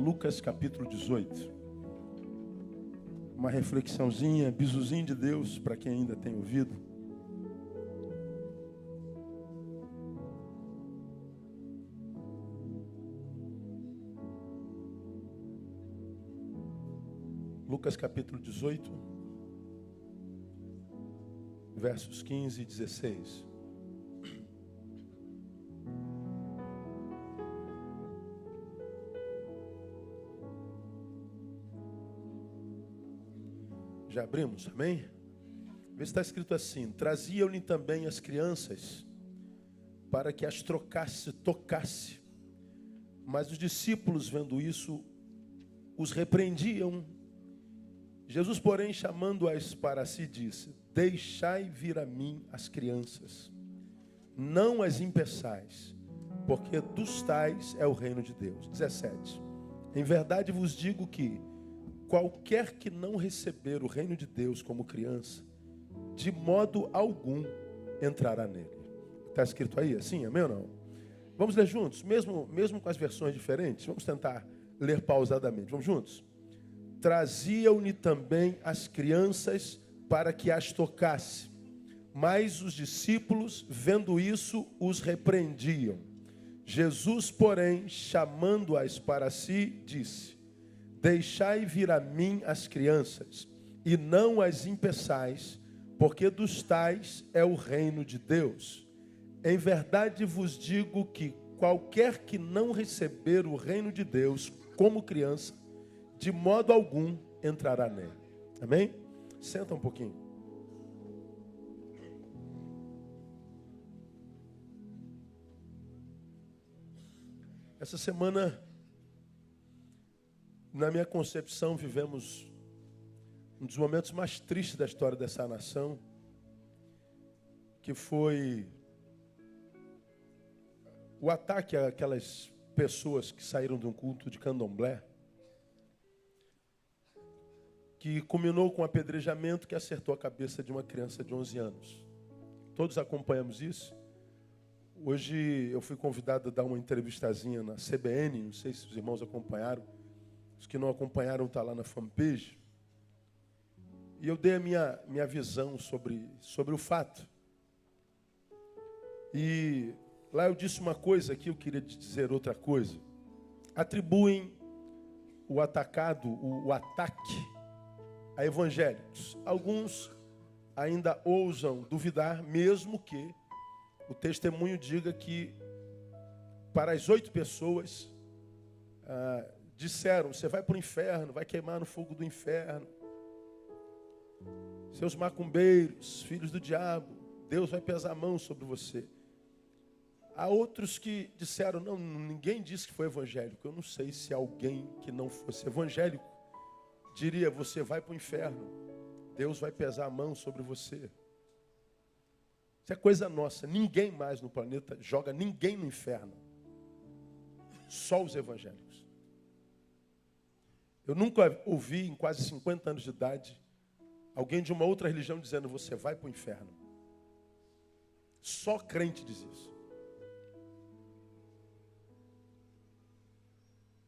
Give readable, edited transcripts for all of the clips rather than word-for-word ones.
Lucas capítulo 18. Uma reflexãozinha, bisuzinho de Deus para quem ainda tem ouvido. Lucas capítulo 18, versos 15 e 16. Já abrimos, amém? Vê se está escrito assim: traziam-lhe também as crianças para que as tocasse. Mas os discípulos, vendo isso, os repreendiam. Jesus, porém, chamando-as para si, disse: deixai vir a mim as crianças, não as impeçais, porque dos tais é o reino de Deus. 17. Em verdade vos digo que qualquer que não receber o reino de Deus como criança, de modo algum entrará nele. Está escrito aí assim, amém ou não? Vamos ler juntos, mesmo com as versões diferentes. Vamos tentar ler pausadamente. Vamos juntos? Traziam-lhe também as crianças para que as tocasse. Mas os discípulos, vendo isso, os repreendiam. Jesus, porém, chamando-as para si, disse: deixai vir a mim as crianças, e não as impeçais, porque dos tais é o reino de Deus. Em verdade vos digo que qualquer que não receber o reino de Deus como criança, de modo algum entrará nele. Amém? Senta um pouquinho. Essa semana, na minha concepção, vivemos um dos momentos mais tristes da história dessa nação, que foi o ataque àquelas pessoas que saíram de um culto de candomblé, que culminou com um apedrejamento que acertou a cabeça de uma criança de 11 anos. Todos acompanhamos isso. Hoje eu fui convidado a dar uma entrevistazinha na CBN, não sei se os irmãos acompanharam. Os que não acompanharam estão lá na fanpage. E eu dei a minha visão sobre o fato. E lá eu disse uma coisa, aqui eu queria dizer outra coisa. Atribuem o ataque a evangélicos. Alguns ainda ousam duvidar, mesmo que o testemunho diga que para as 8 pessoas disseram: você vai para o inferno, vai queimar no fogo do inferno. Seus macumbeiros, filhos do diabo, Deus vai pesar a mão sobre você. Há outros que disseram: não, ninguém disse que foi evangélico. Eu não sei se alguém que não fosse evangélico diria: você vai para o inferno, Deus vai pesar a mão sobre você. Isso é coisa nossa. Ninguém mais no planeta joga ninguém no inferno. Só os evangélicos. Eu nunca ouvi, em quase 50 anos de idade, alguém de uma outra religião dizendo: você vai para o inferno. Só crente diz isso.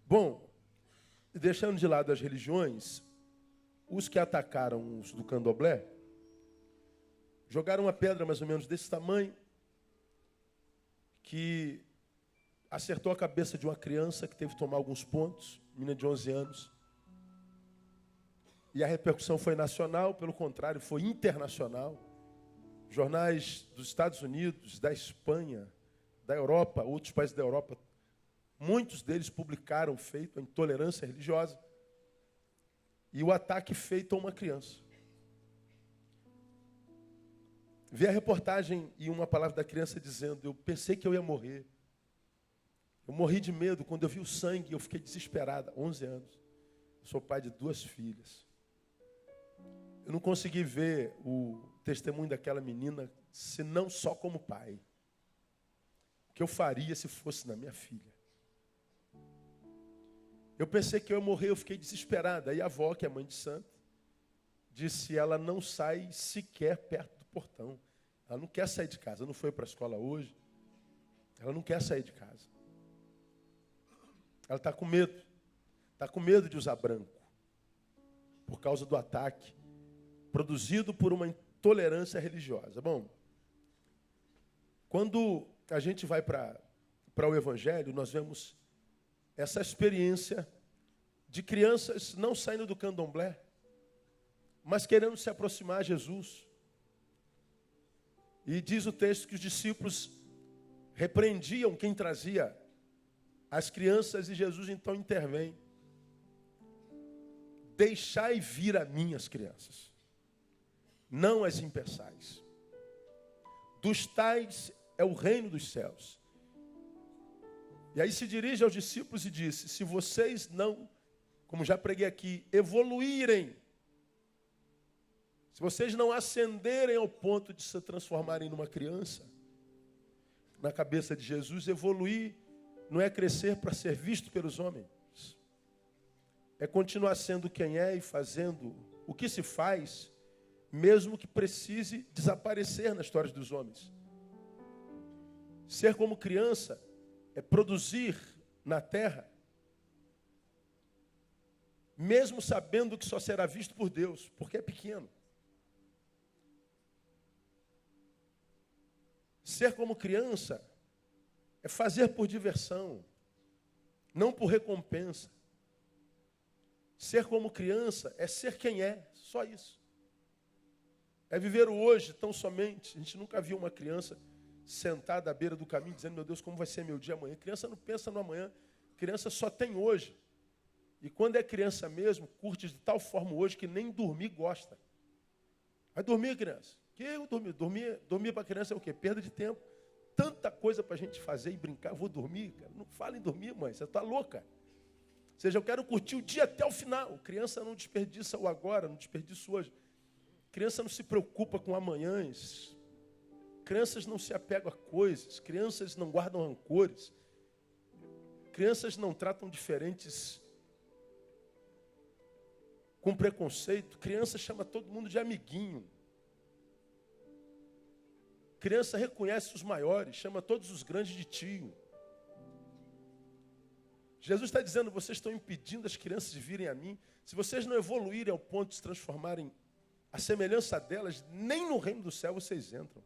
Bom, deixando de lado as religiões, os que atacaram os do candomblé jogaram uma pedra mais ou menos desse tamanho, que acertou a cabeça de uma criança que teve que tomar alguns pontos, menina de 11 anos. E a repercussão foi nacional, pelo contrário, foi internacional. Jornais dos Estados Unidos, da Espanha, da Europa, outros países da Europa, muitos deles publicaram feito a intolerância religiosa e o ataque feito a uma criança. Vi a reportagem e uma palavra da criança dizendo: eu pensei que eu ia morrer. Eu morri de medo. Quando eu vi o sangue, eu fiquei desesperada. 11 anos. Eu sou pai de 2 filhas. Eu não consegui ver o testemunho daquela menina, senão só como pai. O que eu faria se fosse na minha filha? Eu pensei que eu ia morrer, eu fiquei desesperada. Aí a avó, que é mãe de santo, disse: ela não sai sequer perto do portão. Ela não quer sair de casa. Não foi para a escola hoje. Ela não quer sair de casa. Ela está com medo. está com medo de usar branco, por causa do ataque produzido por uma intolerância religiosa. Bom, quando a gente vai para o Evangelho, nós vemos essa experiência de crianças não saindo do candomblé, mas querendo se aproximar a Jesus. E diz o texto que os discípulos repreendiam quem trazia as crianças e Jesus então intervém. Deixai vir a mim as crianças, não as impeçais. Dos tais é o reino dos céus. E aí se dirige aos discípulos e disse: se vocês não, como já preguei aqui, evoluírem, se vocês não ascenderem ao ponto de se transformarem numa criança, na cabeça de Jesus, evoluir não é crescer para ser visto pelos homens. É continuar sendo quem é e fazendo o que se faz, mesmo que precise desaparecer na história dos homens. Ser como criança é produzir na terra, mesmo sabendo que só será visto por Deus, porque é pequeno. Ser como criança é fazer por diversão, não por recompensa. Ser como criança é ser quem é, só isso. É viver o hoje tão somente. A gente nunca viu uma criança sentada à beira do caminho dizendo: meu Deus, como vai ser meu dia amanhã? Criança não pensa no amanhã, criança só tem hoje. E quando é criança mesmo, curte de tal forma hoje que nem dormir gosta. Vai dormir, criança. Que eu dormir para criança é o quê? Perda de tempo. Tanta coisa para a gente fazer e brincar. Eu vou dormir, cara. Não fala em dormir, mãe. Você está louca. Ou seja, eu quero curtir o dia até o final. Criança não desperdiça o agora, não desperdiça o hoje. Criança não se preocupa com amanhãs. Crianças não se apegam a coisas. Crianças não guardam rancores. Crianças não tratam diferentes com preconceito. Criança chama todo mundo de amiguinho. Criança reconhece os maiores, chama todos os grandes de tio. Jesus está dizendo: vocês estão impedindo as crianças de virem a mim. Se vocês não evoluírem ao ponto de se transformarem à semelhança delas, nem no reino do céu vocês entram.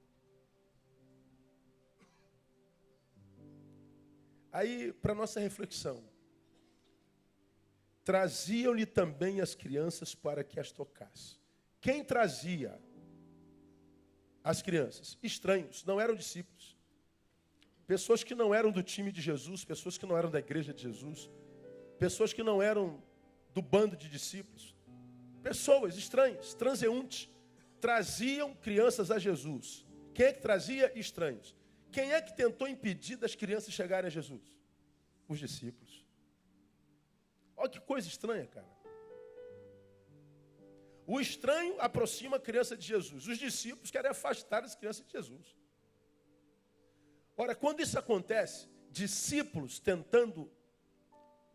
Aí, para nossa reflexão, traziam-lhe também as crianças para que as tocasse. Quem trazia as crianças? Estranhos, não eram discípulos. Pessoas que não eram do time de Jesus, pessoas que não eram da igreja de Jesus, pessoas que não eram do bando de discípulos. Pessoas estranhas, transeuntes, traziam crianças a Jesus. Quem é que trazia? Estranhos. Quem é que tentou impedir das crianças chegarem a Jesus? Os discípulos. Olha que coisa estranha, cara. O estranho aproxima a criança de Jesus. Os discípulos querem afastar as crianças de Jesus. Ora, quando isso acontece, discípulos tentando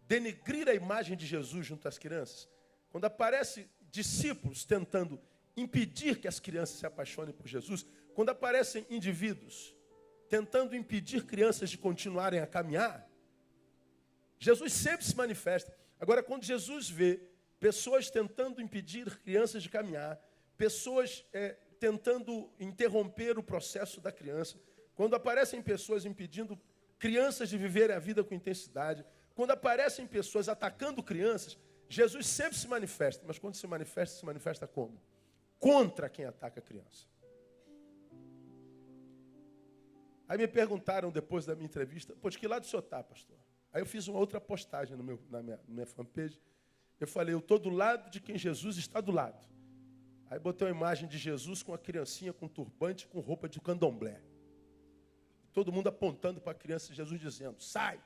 denegrir a imagem de Jesus junto às crianças, quando aparece discípulos tentando impedir que as crianças se apaixonem por Jesus, quando aparecem indivíduos tentando impedir crianças de continuarem a caminhar, Jesus sempre se manifesta. Agora, quando Jesus vê pessoas tentando impedir crianças de caminhar, pessoas tentando interromper o processo da criança, quando aparecem pessoas impedindo crianças de viverem a vida com intensidade, quando aparecem pessoas atacando crianças, Jesus sempre se manifesta. Mas quando se manifesta como? Contra quem ataca a criança. Aí me perguntaram depois da minha entrevista: pô, de que lado o senhor está, pastor? Aí eu fiz uma outra postagem na minha fanpage. Eu falei: eu estou do lado de quem Jesus está do lado. Aí botei uma imagem de Jesus com a criancinha com turbante, com roupa de candomblé. Todo mundo apontando para a criança, Jesus dizendo: sai!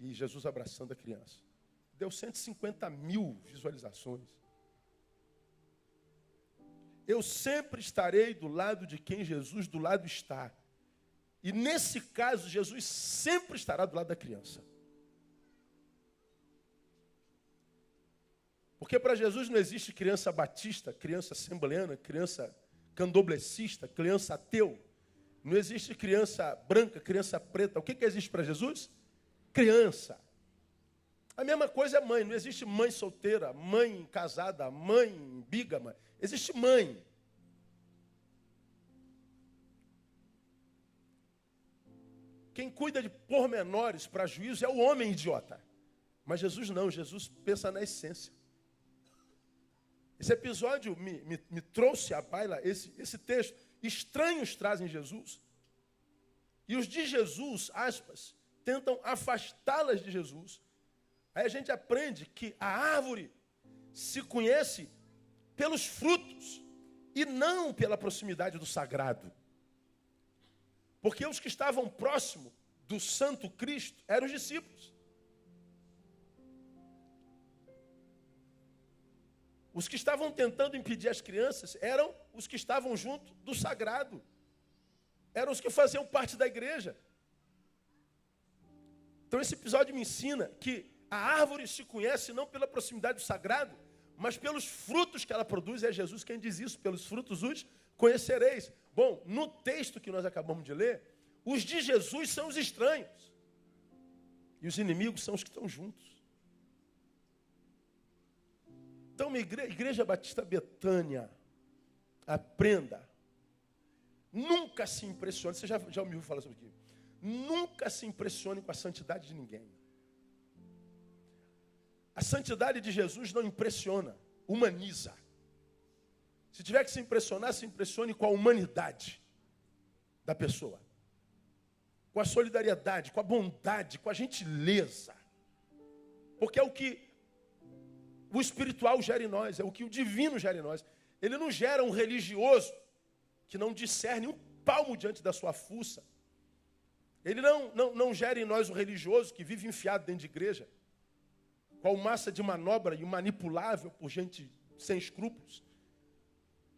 E Jesus abraçando a criança. Deu 150 mil visualizações. Eu sempre estarei do lado de quem Jesus do lado está. E nesse caso, Jesus sempre estará do lado da criança. Porque para Jesus não existe criança batista, criança assembleana, criança candomblessista, criança ateu. Não existe criança branca, criança preta. O que existe para Jesus? Criança. A mesma coisa é mãe. Não existe mãe solteira, mãe casada, mãe bígama. Existe mãe. Quem cuida de pormenores para juízo é o homem idiota. Mas Jesus não, Jesus pensa na essência. Esse episódio me trouxe à baila esse texto. Estranhos trazem Jesus. E os de Jesus, aspas, tentam afastá-las de Jesus. Aí a gente aprende que a árvore se conhece pelos frutos e não pela proximidade do sagrado. Porque os que estavam próximos do Santo Cristo eram os discípulos. Os que estavam tentando impedir as crianças eram os que estavam junto do sagrado. Eram os que faziam parte da igreja. Então esse episódio me ensina que a árvore se conhece não pela proximidade do sagrado, mas pelos frutos que ela produz. É Jesus quem diz isso: pelos frutos os conhecereis. Bom, no texto que nós acabamos de ler, os de Jesus são os estranhos. E os inimigos são os que estão juntos. Então, Igreja Batista Betânia, aprenda. Nunca se impressione. Você já me ouviu falar sobre isso? Nunca se impressione com a santidade de ninguém. A santidade de Jesus não impressiona, humaniza. Se tiver que se impressionar, se impressione com a humanidade da pessoa. Com a solidariedade, com a bondade, com a gentileza. Porque é o que o espiritual gera em nós, é o que o divino gera em nós. Ele não gera um religioso que não discerne um palmo diante da sua fuça. Ele não gera em nós um religioso que vive enfiado dentro de igreja, com massa de manobra e manipulável por gente sem escrúpulos.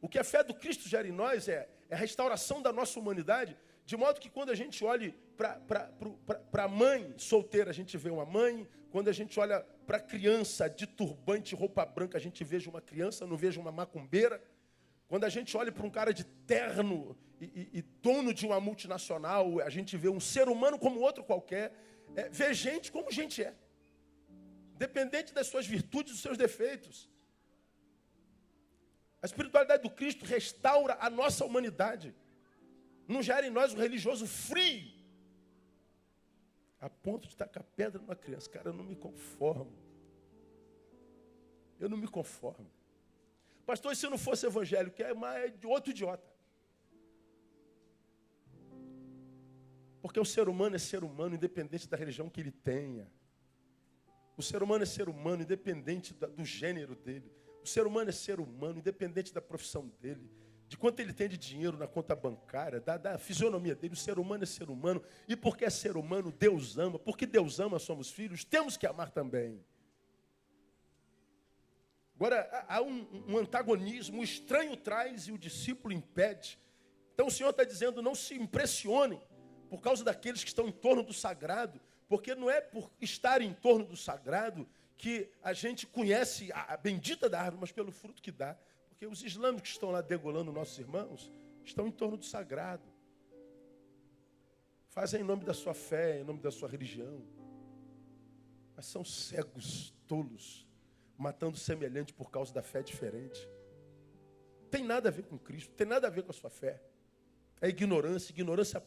O que a fé do Cristo gera em nós é a restauração da nossa humanidade, de modo que quando a gente olha para a mãe solteira, a gente vê uma mãe. Quando a gente olha para a criança de turbante, roupa branca, a gente veja uma criança, não veja uma macumbeira. Quando a gente olha para um cara de terno e dono de uma multinacional, a gente vê um ser humano como outro qualquer. Vê gente como gente é. Independente das suas virtudes e dos seus defeitos. A espiritualidade do Cristo restaura a nossa humanidade. Não gera em nós um religioso frio, a ponto de tacar pedra numa criança. Cara, eu não me conformo. Eu não me conformo. Pastor, e se eu não fosse evangélico? É de outro idiota. Porque o ser humano é ser humano, independente da religião que ele tenha. O ser humano é ser humano, independente do gênero dele. O ser humano é ser humano, independente da profissão dele, de quanto ele tem de dinheiro na conta bancária, da fisionomia dele. O ser humano é ser humano. E porque é ser humano, Deus ama. Porque Deus ama, somos filhos, temos que amar também. Agora, há um antagonismo, o estranho traz e o discípulo impede. Então o Senhor está dizendo, não se impressionem por causa daqueles que estão em torno do sagrado, porque não é por estar em torno do sagrado que a gente conhece a bendita da árvore, mas pelo fruto que dá. Porque os islâmicos que estão lá degolando nossos irmãos estão em torno do sagrado. Fazem em nome da sua fé, em nome da sua religião. Mas são cegos, tolos, matando semelhante por causa da fé diferente. Tem nada a ver com Cristo, tem nada a ver com a sua fé. É ignorância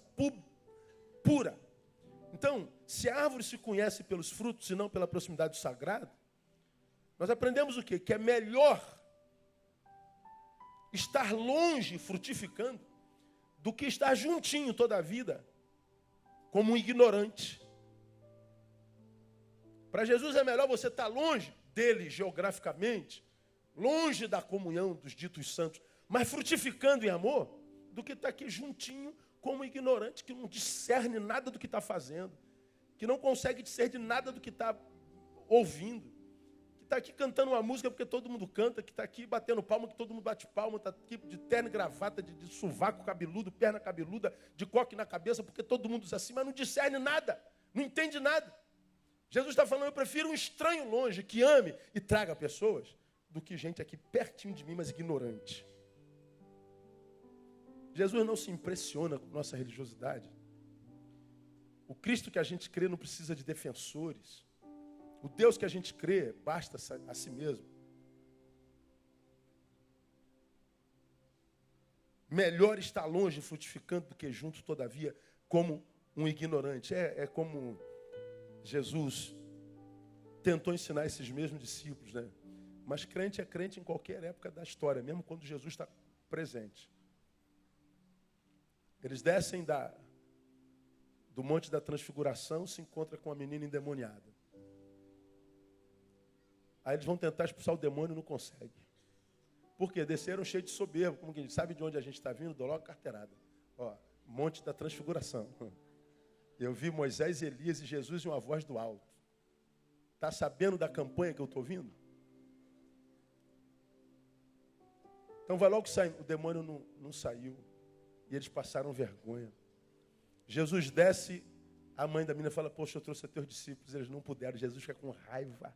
pura. Então, se a árvore se conhece pelos frutos e não pela proximidade do sagrado, nós aprendemos o quê? Que é melhor estar longe, frutificando, do que estar juntinho toda a vida, como um ignorante. Para Jesus é melhor você estar longe dele geograficamente, longe da comunhão dos ditos santos, mas frutificando em amor, do que estar aqui juntinho como um ignorante que não discerne nada do que está fazendo, que não consegue discernir nada do que está ouvindo, que está aqui cantando uma música porque todo mundo canta, que está aqui batendo palma, que todo mundo bate palma, está aqui de terno e gravata, de sovaco cabeludo, perna cabeluda, de coque na cabeça, porque todo mundo diz assim, mas não discerne nada, não entende nada. Jesus está falando, eu prefiro um estranho longe que ame e traga pessoas, do que gente aqui pertinho de mim, mas ignorante. Jesus não se impressiona com nossa religiosidade. O Cristo que a gente crê não precisa de defensores. O Deus que a gente crê basta a si mesmo. Melhor estar longe frutificando do que junto, todavia, como um ignorante. É como Jesus tentou ensinar esses mesmos discípulos, né? Mas crente é crente em qualquer época da história, mesmo quando Jesus está presente. Eles descem do Monte da Transfiguração, se encontram com a menina endemoniada. Aí eles vão tentar expulsar o demônio e não conseguem. Por quê? Desceram cheios de soberbo. Como que a gente sabe de onde a gente está vindo? Dou logo carteirada. Ó, Monte da Transfiguração. Eu vi Moisés, Elias e Jesus e uma voz do alto. Está sabendo da campanha que eu estou vindo? Então vai logo sair. O demônio não saiu. E eles passaram vergonha. Jesus desce, a mãe da menina fala, poxa, eu trouxe a teus discípulos, eles não puderam. Jesus fica com raiva.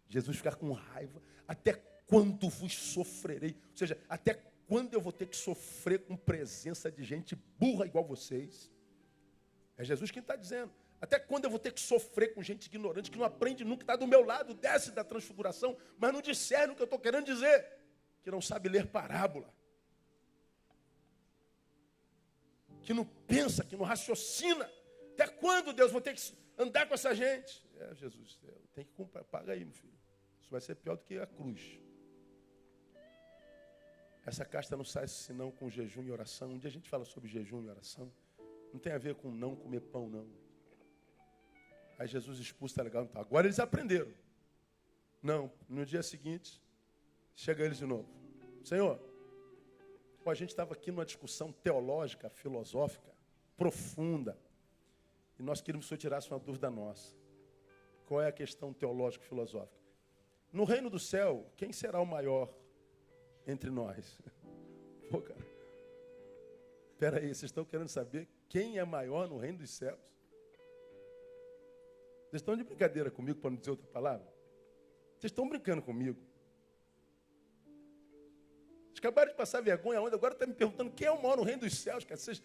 Jesus fica com raiva. Até quando vos sofrerei? Ou seja, até quando eu vou ter que sofrer com presença de gente burra igual vocês? É Jesus quem está dizendo. Até quando eu vou ter que sofrer com gente ignorante, que não aprende nunca, está do meu lado, desce da transfiguração, mas não discerne o que eu estou querendo dizer. Que não sabe ler parábola. Que não pensa, que não raciocina. Até quando, Deus, vou ter que andar com essa gente? Jesus, tem que comprar, paga aí, meu filho. Isso vai ser pior do que a cruz. Essa casta não sai senão com jejum e oração. Um dia a gente fala sobre jejum e oração. Não tem a ver com não comer pão, não. Aí Jesus expulsa, tá legal, então. Agora eles aprenderam. Não, no dia seguinte, chega eles de novo. Senhor, a gente estava aqui numa discussão teológica, filosófica, profunda. E nós queríamos que o senhor tirasse uma dúvida nossa. Qual é a questão teológica e filosófica? No reino do céu, quem será o maior entre nós? Pô, cara. Espera aí, vocês estão querendo saber quem é maior no reino dos céus? Vocês estão de brincadeira comigo, para não dizer outra palavra? Vocês estão brincando comigo. Vocês acabaram de passar vergonha onde? Agora está me perguntando quem é o maior no reino dos céus, cara. Vocês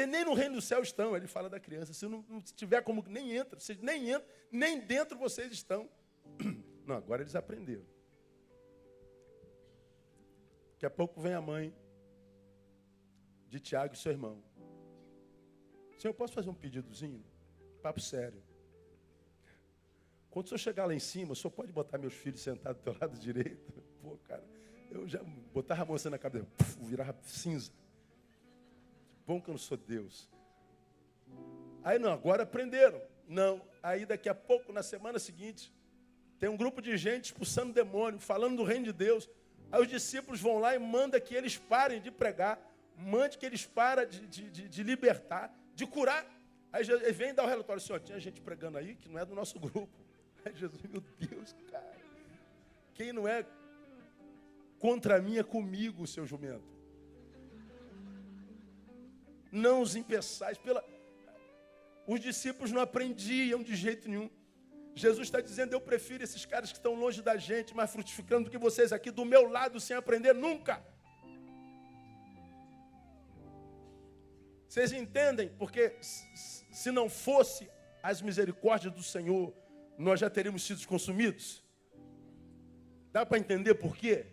nem no reino dos céus estão. Ele fala da criança. Se não tiver como, nem entra. Vocês nem entram, nem dentro vocês estão. Não, agora eles aprenderam. Daqui a pouco vem a mãe de Tiago e seu irmão. Senhor, eu posso fazer um pedidozinho? Papo sério. Quando o senhor chegar lá em cima, o senhor pode botar meus filhos sentados do teu lado direito? Pô, cara, eu já botava a mão assim na cabeça, virava cinza. Bom que eu não sou Deus. Aí não, agora aprenderam. Não, aí daqui a pouco, na semana seguinte, tem um grupo de gente expulsando demônio, falando do reino de Deus. Aí os discípulos vão lá e mandam que eles parem de pregar, mande que eles parem de libertar, de curar. Aí Jesus vem dar o relatório, Senhor, tinha gente pregando aí que não é do nosso grupo. Aí Jesus, meu Deus, cara, quem não é contra mim é comigo, seu jumento. Não os impeçais. Os discípulos não aprendiam de jeito nenhum. Jesus está dizendo, eu prefiro esses caras que estão longe da gente, mais frutificando do que vocês aqui do meu lado, sem aprender nunca. Vocês entendem? Porque se não fosse as misericórdias do Senhor, nós já teríamos sido consumidos. Dá para entender por quê?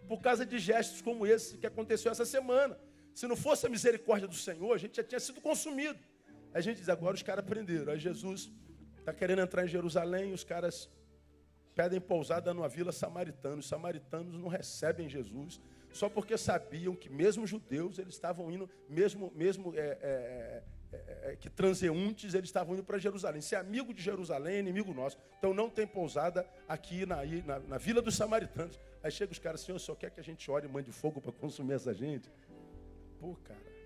Por causa de gestos como esse que aconteceu essa semana. Se não fosse a misericórdia do Senhor, a gente já tinha sido consumido. Aí a gente diz, agora os caras aprenderam. Aí Jesus está querendo entrar em Jerusalém, os caras pedem pousada numa vila samaritana. Os samaritanos não recebem Jesus, só porque sabiam que mesmo judeus, eles estavam indo, mesmo que transeuntes, eles estavam indo para Jerusalém. Ser amigo de Jerusalém é inimigo nosso. Então não tem pousada aqui na vila dos samaritanos. Aí chega os caras, Senhor, só quer que a gente ore e mande fogo para consumir essa gente? Pô, cara.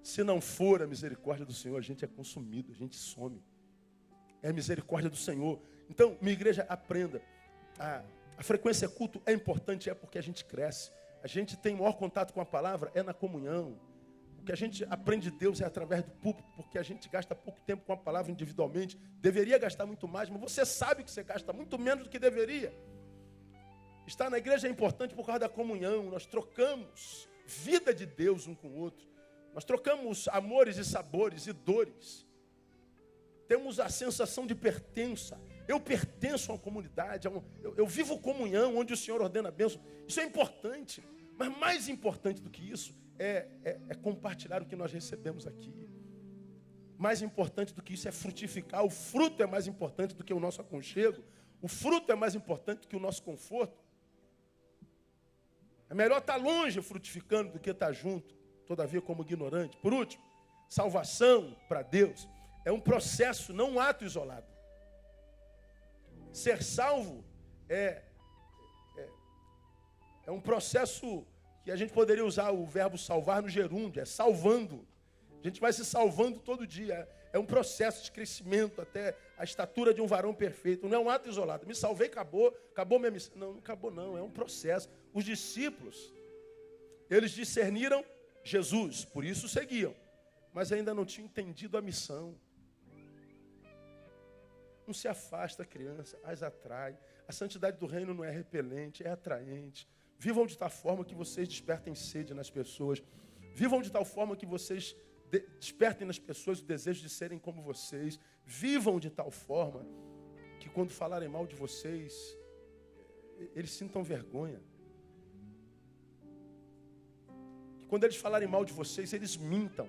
Se não for a misericórdia do Senhor, a gente é consumido, a gente some. É a misericórdia do Senhor. Então, minha igreja, aprenda. A frequência culto é importante, é porque a gente cresce. A gente tem maior contato com a palavra, é na comunhão. O que a gente aprende de Deus é através do púlpito, porque a gente gasta pouco tempo com a palavra individualmente. Deveria gastar muito mais, mas você sabe que você gasta muito menos do que deveria. Estar na igreja é importante por causa da comunhão. Nós trocamos vida de Deus um com o outro. Nós trocamos amores e sabores e dores. temos a sensação de pertença. Eu pertenço a uma comunidade, eu vivo comunhão, onde o Senhor ordena a bênção. Isso é importante, mas mais importante do que isso é compartilhar o que nós recebemos aqui. Mais importante do que isso é frutificar. O fruto é mais importante do que o nosso aconchego. O fruto é mais importante do que o nosso conforto. É melhor estar longe frutificando do que estar junto, todavia como ignorante. Por último, salvação para Deus é um processo, não um ato isolado. Ser salvo é um processo que a gente poderia usar o verbo salvar no gerúndio, é salvando. A gente vai se salvando todo dia. É um processo de crescimento até a estatura de um varão perfeito. Não é um ato isolado. Me salvei, acabou minha missão. Não acabou não, é um processo. Os discípulos, eles discerniram Jesus, por isso seguiam. Mas ainda não tinham entendido a missão. Não se afasta, criança, as atrai. A santidade do reino não é repelente, é atraente. Vivam de tal forma que vocês despertem sede nas pessoas. Vivam de tal forma que vocês despertem nas pessoas o desejo de serem como vocês. Vivam de tal forma que quando falarem mal de vocês, eles sintam vergonha. Que quando eles falarem mal de vocês, eles mintam.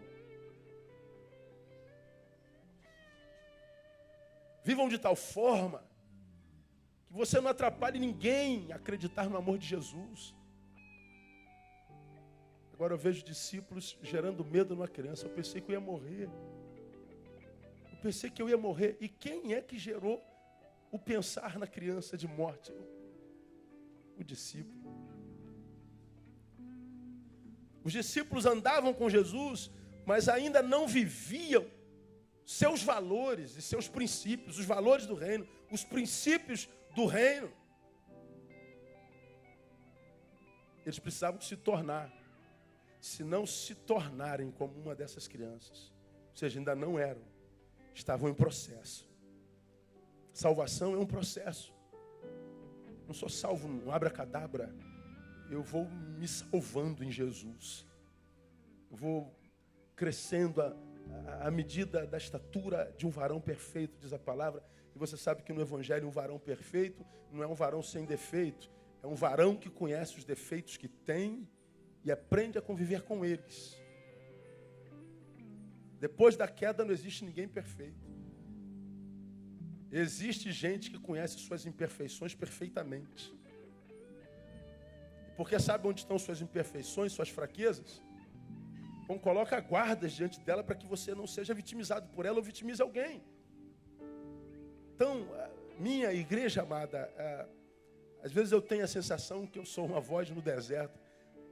Vivam de tal forma que você não atrapalhe ninguém a acreditar no amor de Jesus. Agora eu vejo discípulos gerando medo numa criança. Eu pensei que eu ia morrer. Eu pensei que eu ia morrer. E quem é que gerou o pensar na criança de morte? O discípulo. Os discípulos andavam com Jesus, mas ainda não viviam seus valores e seus princípios, os valores do reino, os princípios do reino. Eles precisavam se tornar. Se não se tornarem como uma dessas crianças, ou seja, ainda não eram, estavam em processo. Salvação é um processo. Não sou salvo num abracadabra. Eu vou me salvando em Jesus. Eu vou crescendo à medida da estatura de um varão perfeito, diz a palavra. E você sabe que no Evangelho um varão perfeito não é um varão sem defeito. É um varão que conhece os defeitos que tem e aprende a conviver com eles. Depois da queda não existe ninguém perfeito. Existe gente que conhece suas imperfeições perfeitamente. Porque sabe onde estão suas imperfeições, suas fraquezas? Então coloca guardas diante dela para que você não seja vitimizado por ela ou vitimize alguém. Então, minha igreja amada, às vezes eu tenho a sensação que eu sou uma voz no deserto,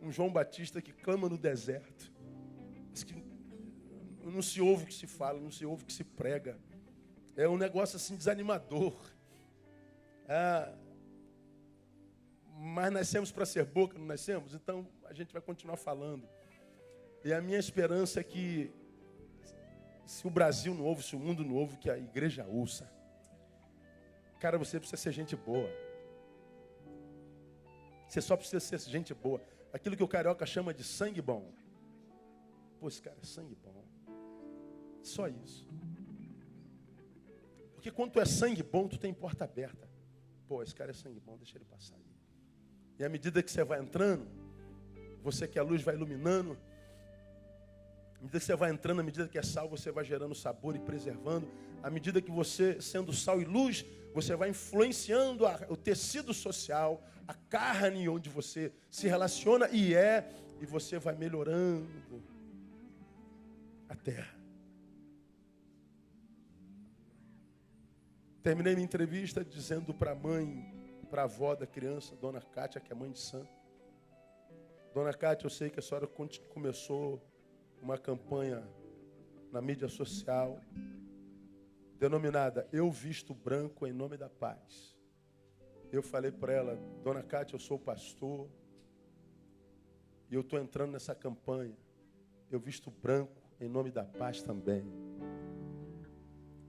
um João Batista que clama no deserto. Diz que não se ouve o que se fala, não se ouve o que se prega. É um negócio assim desanimador. Mas nascemos para ser boca, não nascemos? Então a gente vai continuar falando. E a minha esperança é que, se o Brasil não ouve, se o mundo não ouve, que a igreja ouça. Cara, você precisa ser gente boa. Você só precisa ser gente boa. Aquilo que o carioca chama de sangue bom. Pô, esse cara é sangue bom. Só isso. Porque quando tu é sangue bom, tu tem porta aberta. Pô, esse cara é sangue bom, deixa ele passar aí. E à medida que você vai entrando, você que a luz vai iluminando, à medida que você vai entrando, à medida que é sal, você vai gerando sabor e preservando. À medida que você, sendo sal e luz, você vai influenciando o tecido social, a carne onde você se relaciona e você vai melhorando a terra. Terminei minha entrevista dizendo para a mãe, para a avó da criança, Dona Cátia, que é mãe de santo. Dona Cátia, eu sei que a senhora começou uma campanha na mídia social, denominada Eu Visto Branco em Nome da Paz. Eu falei para ela, Dona Cátia, eu sou pastor, e eu estou entrando nessa campanha. Eu visto branco em nome da paz também.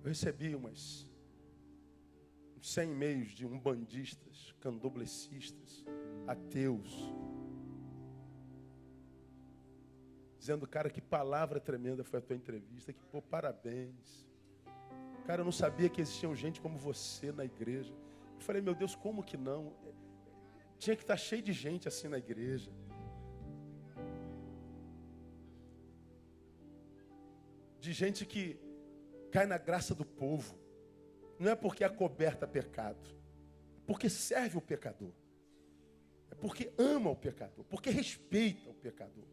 Eu recebi uns 100 e-mails de umbandistas, candoblecistas, ateus, dizendo, cara, que palavra tremenda foi a tua entrevista, que pô, parabéns. Cara, eu não sabia que existiam gente como você na igreja. Eu falei, meu Deus, como que não? Tinha que estar cheio de gente assim na igreja. De gente que cai na graça do povo. Não é porque acoberta pecado. Porque serve o pecador. É porque ama o pecador. Porque respeita o pecador.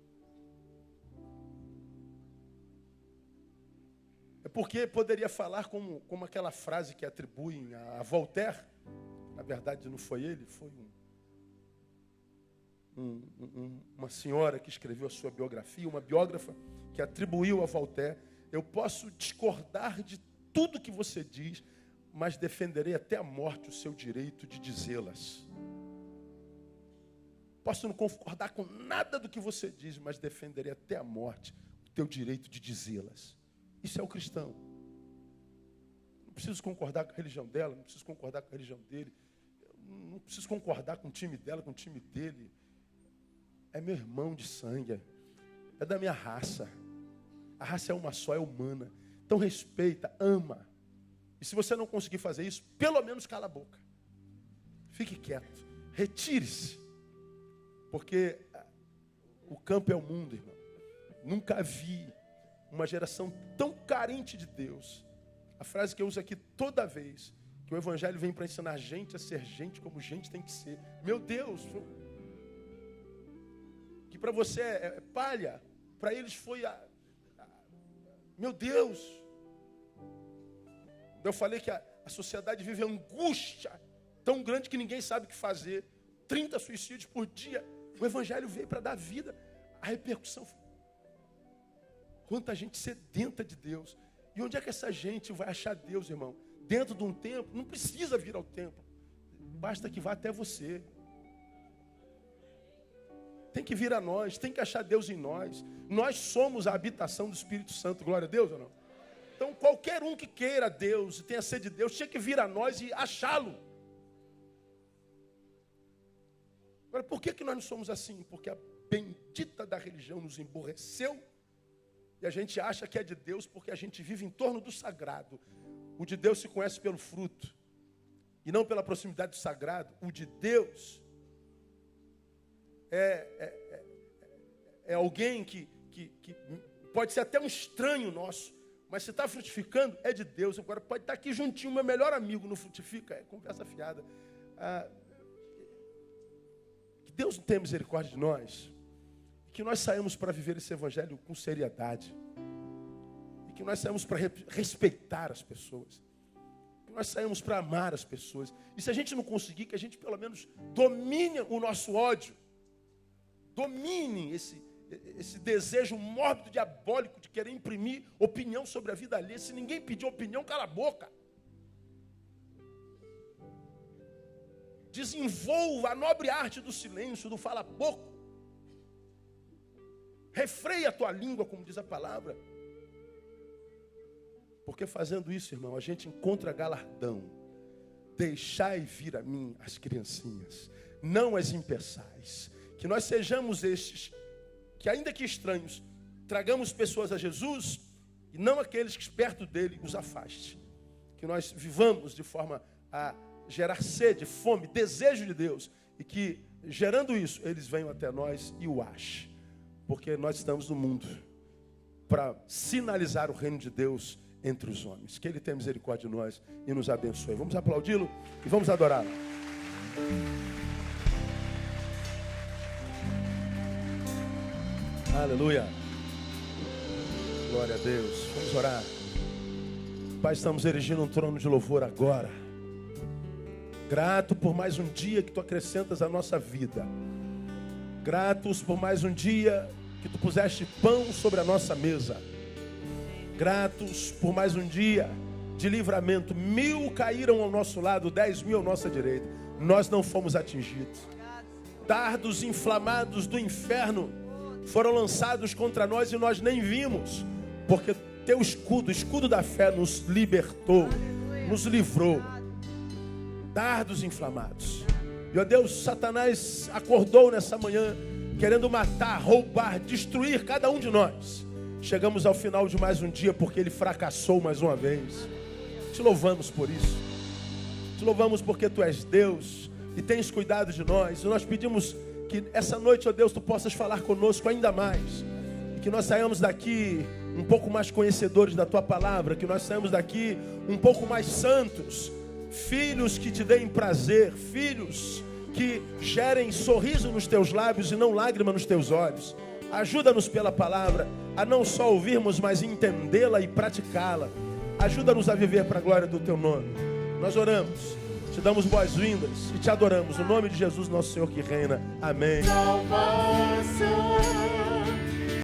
É porque poderia falar como aquela frase que atribuem a Voltaire. Na verdade não foi ele, foi uma senhora que escreveu a sua biografia, uma biógrafa que atribuiu a Voltaire. Eu posso discordar de tudo que você diz, mas defenderei até a morte o seu direito de dizê-las. Posso não concordar com nada do que você diz, mas defenderei até a morte o teu direito de dizê-las. Isso é o cristão. Não preciso concordar com a religião dela, não preciso concordar com a religião dele, não preciso concordar com o time dela, com o time dele. É meu irmão de sangue, é da minha raça. A raça é uma só, é humana. Então respeita, ama. E se você não conseguir fazer isso, pelo menos cala a boca. Fique quieto, retire-se. Porque o campo é o mundo, irmão. Nunca vi uma geração tão carente de Deus. A frase que eu uso aqui toda vez, que o Evangelho vem para ensinar a gente a ser gente como gente tem que ser. Meu Deus, que para você é palha, para eles foi meu Deus. Eu falei que a sociedade vive angústia tão grande que ninguém sabe o que fazer. 30 suicídios por dia. O Evangelho veio para dar vida. A repercussão foi quanta gente sedenta de Deus. E onde é que essa gente vai achar Deus, irmão? Dentro de um templo? Não precisa vir ao templo. Basta que vá até você. Tem que vir a nós, tem que achar Deus em nós. Nós somos a habitação do Espírito Santo, glória a Deus ou não? Então qualquer um que queira Deus e tenha sede de Deus, tinha que vir a nós e achá-lo. Agora, por que nós não somos assim? Porque a bendita da religião nos emborreceu. E a gente acha que é de Deus porque a gente vive em torno do sagrado. O de Deus se conhece pelo fruto. E não pela proximidade do sagrado. O de Deus é alguém que pode ser até um estranho nosso. Mas se está frutificando, é de Deus. Agora pode estar aqui juntinho, meu melhor amigo não frutifica. É conversa fiada. Que Deus tenha misericórdia de nós. Que nós saímos para viver esse evangelho com seriedade. E que nós saímos para respeitar as pessoas. Que nós saímos para amar as pessoas. E se a gente não conseguir, que a gente pelo menos domine o nosso ódio. Domine esse desejo mórbido, diabólico de querer imprimir opinião sobre a vida alheia. Se ninguém pedir opinião, cala a boca. Desenvolva a nobre arte do silêncio, do fala pouco. Refreia a tua língua, como diz a palavra. Porque fazendo isso, irmão, a gente encontra galardão. Deixai vir a mim as criancinhas, não as impeçais. Que nós sejamos estes, que ainda que estranhos, tragamos pessoas a Jesus, e não aqueles que perto dele os afaste. Que nós vivamos de forma a gerar sede, fome, desejo de Deus, e que, gerando isso, eles venham até nós e o achem. Porque nós estamos no mundo para sinalizar o reino de Deus entre os homens. Que Ele tenha misericórdia de nós e nos abençoe. Vamos aplaudi-lo e vamos adorá-lo. Aleluia. Glória a Deus. Vamos orar. Pai, estamos erigindo um trono de louvor agora. Grato por mais um dia que Tu acrescentas à nossa vida. Gratos por mais um dia que Tu puseste pão sobre a nossa mesa. Gratos por mais um dia de livramento. 1000 caíram ao nosso lado, 10.000 à nossa direita. Nós não fomos atingidos. Dardos inflamados do inferno foram lançados contra nós e nós nem vimos. Porque Teu escudo, o escudo da fé, nos libertou, nos livrou. Dardos inflamados. E, ó Deus, Satanás acordou nessa manhã, querendo matar, roubar, destruir cada um de nós. Chegamos ao final de mais um dia, porque ele fracassou mais uma vez. Te louvamos por isso. Te louvamos porque Tu és Deus e tens cuidado de nós. E nós pedimos que essa noite, ó Deus, Tu possas falar conosco ainda mais. Que nós saiamos daqui um pouco mais conhecedores da Tua palavra. Que nós saiamos daqui um pouco mais santos. Filhos que Te deem prazer. Filhos que gerem sorriso nos Teus lábios e não lágrima nos Teus olhos. Ajuda-nos pela palavra a não só ouvirmos, mas entendê-la e praticá-la. Ajuda-nos a viver para a glória do Teu nome. Nós oramos, Te damos boas-vindas e Te adoramos. No nome de Jesus, nosso Senhor que reina. Amém. Salvação.